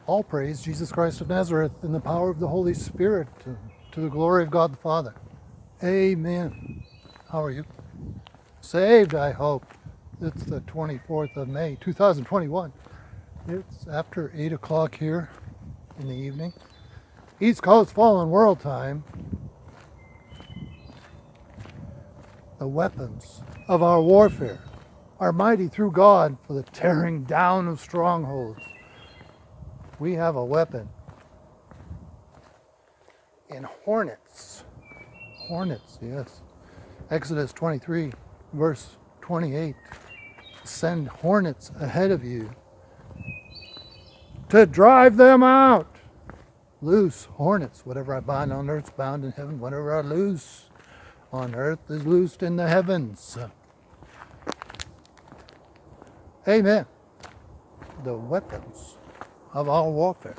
All praise Jesus Christ of Nazareth in the power of the Holy Spirit to the glory of God the Father. Amen. How are you? Saved, I hope. It's the 24th of May, 2021. It's after 8 o'clock here in the evening. East Coast Fallen World time. The weapons of our warfare are mighty through God for the tearing down of strongholds. We have a weapon in hornets. Hornets, yes. Exodus 23, verse 28. Send hornets ahead of you to drive them out. Loose hornets. Whatever I bind on earth is bound in heaven. Whatever I loose on earth is loosed in the heavens. Amen. The weapons of our warfare.